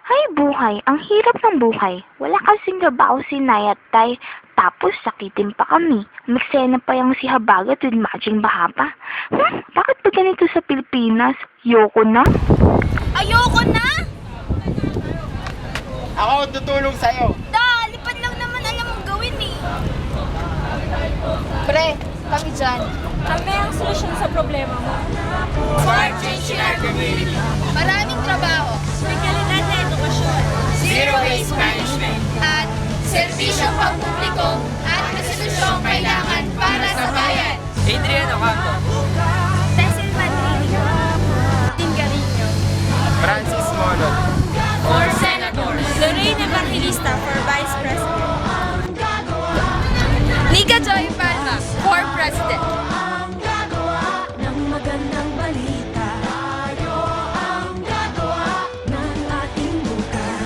Hay buhay, ang hirap ng buhay. Wala kasing trabaho si Nay at Tay, tapos sakitin pa kami. Miksena pa yung si Habagat with matching bahapa. Bakit ba ganito sa Pilipinas? Yoko na? Ayoko na! Ako ang tutulong sa'yo. Lipad lang naman alam mong gawin eh. Pre, kami dyan. Kami ang solusyon sa problema mo. Smart change in our community. Maraming trabaho. May kalidad na edukasyon. Zero waste management. At serbisyong pampubliko at resolusyong kailangan para sa bayan. Adrian Ocampo. Cecil Manrique. Tim Carino. Francis Molot.